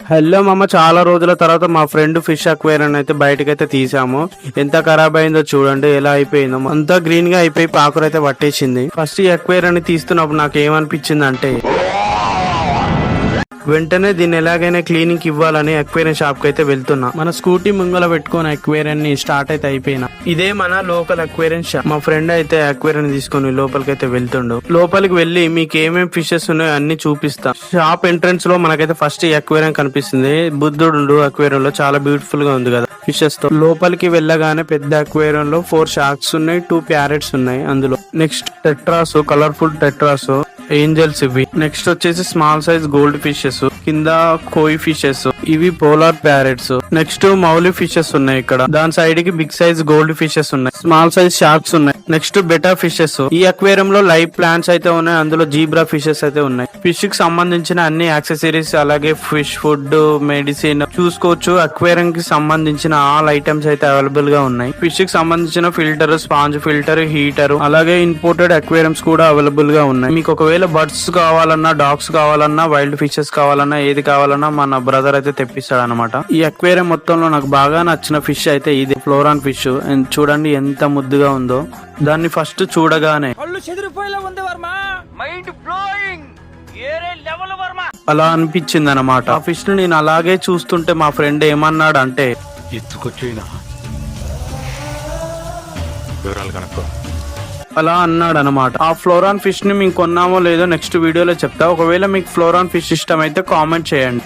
Hello మామ, చాలా రోజుల తర్వాత మా ఫ్రెండ్ ఫిష్ అక్వేరియం అయితే బయటకైతే తీసాము. ఎంత ఖరాబ్ అయిందో చూడండి, ఎలా అయిపోయిందో. అంతా గ్రీన్ గా అయిపోయి పాకురైతే పట్టేసింది. ఫస్ట్ ఈ అక్వేరియాన్ని తీస్తున్నప్పుడు నాకు ఏమనిపించింది అంటే, వెంటనే దీన్ని ఎలాగైనా క్లీనింగ్ ఇవ్వాలని అక్వేరియం షాప్ కి అయితే వెళ్తున్నా. మన స్కూటీ ముంగల పెట్టుకుని అక్వేరియం ని స్టార్ట్ అయితే అయిపోయినా. ఇదే మన లోకల్ అక్వేరియం షాప్. మా ఫ్రెండ్ అయితే అక్వేరియం తీసుకుని లోపలికి అయితే వెళ్తుండు. లోపలికి వెళ్లి మీకు ఏమేమి ఫిషెస్ ఉన్నాయో అన్ని చూపిస్తా. షాప్ ఎంట్రన్స్ లో మనకైతే ఫస్ట్ ఈ అక్వేరియం కనిపిస్తుంది. బుద్ధుడు అక్వేరియం లో చాలా బ్యూటిఫుల్ గా ఉంది కదా ఫిషెస్ తో. లోపలికి వెళ్ళగానే పెద్ద అక్వేరియం లో 4 షార్క్స్ ఉన్నాయి, 2 ప్యారెట్స్ ఉన్నాయి అందులో. Next tetras, colourful tetras, angels ఇవి. నెక్స్ట్ వచ్చేసి స్మాల్ సైజ్ గోల్డ్ ఫిషెస్, కింద కోయి ఫిషెస్, ఇవి polar parrots. Next Mouli fishes ఉన్నాయి ఇక్కడ. దాని సైడ్ కి బిగ్ సైజ్ గోల్డ్ ఫిషెస్ ఉన్నాయి, స్మాల్ సైజ్ షార్క్స్ ఉన్నాయి. Next beta fishes. ఈ అక్వేరియం లో లైవ్ ప్లాంట్స్ అయితే ఉన్నాయి, అందులో జీబ్రా ఫిషెస్ అయితే ఉన్నాయి. ఫిష్ కి సంబంధించిన అన్ని యాక్సెసరీస్, అలాగే ఫిష్ ఫుడ్, మెడిసిన్ చూసుకోవచ్చు. అక్వేరియం కి సంబంధించిన ఆల్ ఐటమ్స్ అయితే అవైలబుల్ గా ఉన్నాయి. ఫిష్ కి సంబంధించిన ఫిల్టర్, స్పాంజ్ ఫిల్టర్, హీటర్, అలాగే ఇంపోర్టెడ్ అక్వేరియంస్ కూడా అవైలబుల్ గా ఉన్నాయి. మీకు ఒకవేళ బర్డ్స్ కావాలన్నా, డాగ్స్ కావాలన్నా, వైల్డ్ ఫిషెస్ కావాలన్నా, ఏది కావాలన్నా మన బ్రదర్ అయితే తెప్పిస్తాడు అనమాట. ఈ అక్వేరియం మొత్తంలో నాకు బాగా నచ్చిన ఫిష్ అయితే ఇది ఫ్లోరాన్ ఫిష్. చూడండి ఎంత ముద్దుగా ఉందో. దాన్ని ఫస్ట్ చూడగానే అలా అనిపించింది అనమాట. ఆ ఫిష్ ను నేను అలాగే చూస్తుంటే మా ఫ్రెండ్ ఏమన్నాడు అంటే, అలా అన్నాడు అనమాట. ఆ ఫ్లోరాన్ ఫిష్ ని మేము కొన్నామో లేదో నెక్స్ట్ వీడియోలో చెప్తా. ఒకవేళ మీకు ఫ్లోరాన్ ఫిష్ ఇష్టం అయితే కామెంట్ చేయండి.